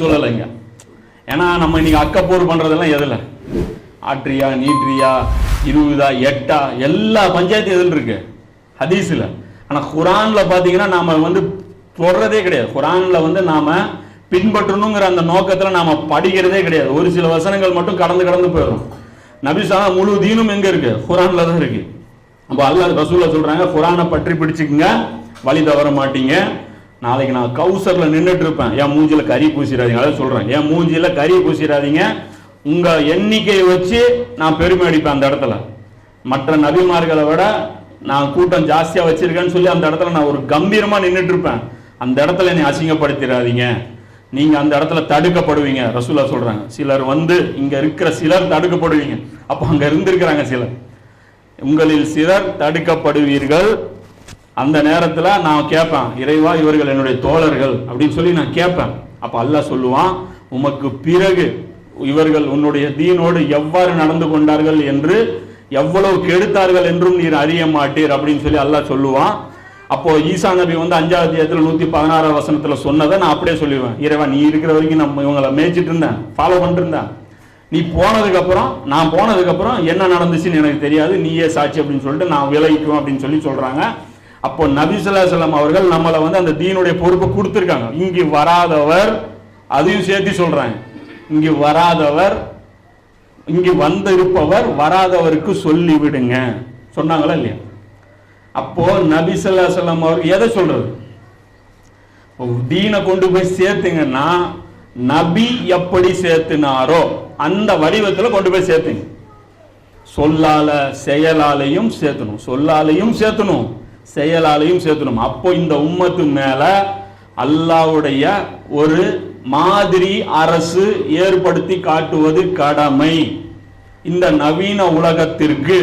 சொல்லலைங்க. ஏன்னா நம்ம இன்னைக்கு அக்கப்போர் பண்றதெல்லாம் எதுல, ஆட்ரியா நீட்ரியா 20 8 எல்லா பஞ்சாயத்து எதில் இருக்கு, ஹதீஸ்ல. ஆனா குரான்ல பாத்தீங்கன்னா நாம தொடர்றதே கிடையாது. குரான்ல நாம பின்பற்றணுங்கிற அந்த நோக்கத்துல நாம படிக்கிறதே கிடையாது. ஒரு சில வசனங்கள் மட்டும் கடந்து போயிடும். நபி ஸல்லல்லாஹு முழு தீனும் எங்க இருக்கு, குரான்ல தான் இருக்கு. அப்ப அல்லாஹ் ரசூலுல்லாஹ் சொல்றாங்க, குரானை பற்றி பிடிச்சுக்குங்க, வழி தவற மாட்டீங்க. நாளைக்கு நான் கௌசர்ல நின்றுட்டு இருப்பேன், என் மூஞ்சில கறி பூசிடாதீங்க. அதான் சொல்றேன், என் மூஞ்சில கறி பூசிடாதீங்க. உங்க எண்ணிக்கையை வச்சு நான் பெருமை அடிப்பேன். அந்த இடத்துல மற்ற நபிமார்களை விட நான் கூட்டம் ஜாஸ்தியா வச்சிருக்கேன்னு சொல்லி அந்த இடத்துல நான் ஒரு கம்பீரமா நின்றுட்டு இருப்பேன். அந்த இடத்துல என்னை அசிங்கப்படுத்திடாதீங்க, நீங்க அந்த இடத்துல தடுக்கப்படுவீங்க. ரசூலுல்லாஹ் சொல்றாங்க, சிலர் இங்க இருக்கிற சிலர் தடுக்கப்படுவீங்க. அப்ப அங்க இருந்திருக்கிறாங்க சிலர், உங்களில் சிலர் தடுக்கப்படுவீர்கள். அந்த நேரத்துல நான் கேட்பேன், இறைவா இவர்கள் என்னுடைய தோழர்கள் அப்படின்னு சொல்லி நான் கேட்பேன். அப்ப அல்லாஹ் சொல்லுவான், உமக்கு பிறகு இவர்கள் உன்னுடைய தீனோடு எவ்வாறு நடந்து கொண்டார்கள் என்று, எவ்வளவு கெடுத்தார்கள் என்றும் நீர் அறிய மாட்டீர் அப்படின்னு சொல்லி அல்லாஹ் சொல்லுவான். அப்போ ஈசா நபி 5வது அத்தியாயத்தில் 116 வசனத்துல சொன்னதை நான் அப்படியே சொல்லுவேன், இறைவா நீ இருக்கிற வரைக்கும் நம்ம இவங்களை மேய்ச்சிட்டு இருந்தேன், ஃபாலோ பண்ணிட்டு இருந்தேன். நீ போனதுக்கு அப்புறம், நான் போனதுக்கு அப்புறம் என்ன நடந்துச்சுன்னு எனக்கு தெரியாது, நீயே சாட்சி அப்படின்னு சொல்லிட்டு நான் விலகிக்குவேன் அப்படின்னு சொல்லி சொல்றாங்க. அப்போ நபி ஸல்லல்லாஹு அலைஹி வஸல்லம் அவர்கள் நம்மளை அந்த தீனுடைய பொறுப்பை கொடுத்திருக்காங்க. இங்கு வராதவர், அதையும் சேர்த்து சொல்றாங்க, இங்கு வராதவர், இங்கு வந்திருப்பவர் வராதவருக்கு சொல்லி விடுங்க சொன்னாங்களா இல்லையா? அப்போ நபி ஸல்லல்லாஹு அலைஹி வஸல்லம் அவர் எதை சொல்றது, தீனை கொண்டு போய் சேர்த்துங்கன்னா நபி எப்படி சேர்த்துனாரோ அந்த வடிவத்தில் கொண்டு போய் சேர்த்துங்க. சொல்லால செயலாலையும் சேர்த்தணும், சொல்லாலையும் சேர்த்தணும், செயலாலையும் சேர்த்தணும். அப்போ இந்த உம்மத்து மேல அல்லாஹ்வுடைய ஒரு மாதிரி அரசு ஏற்படுத்தி காட்டுவது கடமை. இந்த நவீன உலகத்திற்கு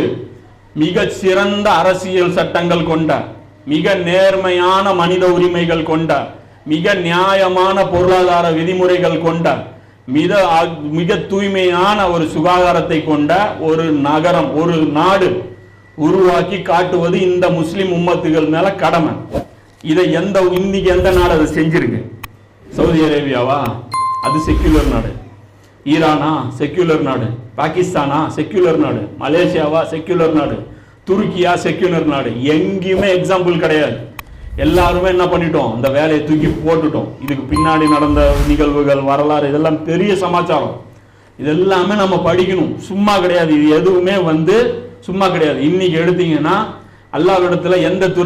மிக சிறந்த அரசியல் சட்டங்கள் கொண்ட, மிக நேர்மையான மனித உரிமைகள் கொண்ட, மிக நியாயமான பொருளாதார விதிமுறைகள் கொண்ட, மிக தூய்மையான ஒரு சுகாதாரத்தை கொண்ட ஒரு நகரம், ஒரு நாடு உருவாக்கி காட்டுவது இந்த முஸ்லிம் உம்மத்துகள் மேல கடமை. இதை இன்னைக்கு எந்த நாடு அதை செஞ்சிருக்கு? சவுதி அரேபியாவா? அது செக்யூலர் நாடு. ஈரானா? செக்யூலர் நாடு. பாகிஸ்தானா? செக்யூலர் நாடு. மலேசியாவா? செக்யூலர் நாடு. துருக்கியா? செக்யூலர் நாடு. எங்கேயுமே எக்ஸாம்பிள் கிடையாது. எல்லாருமே என்ன பண்ணிட்டோம், அந்த வேலையை தூக்கி போட்டுட்டோம். இதுக்கு பின்னாடி நடந்த நிகழ்வுகள், வரலாறு, இதெல்லாம் பெரிய சமாச்சாரம். இதெல்லாமே நம்ம படிக்கணும், சும்மா கிடையாது. இது எதுவுமே சும்மா கிடையாது. இன்னைக்கு எடுத்தீங்கன்னா அல்லாஹ்விடத்துல எந்த துறை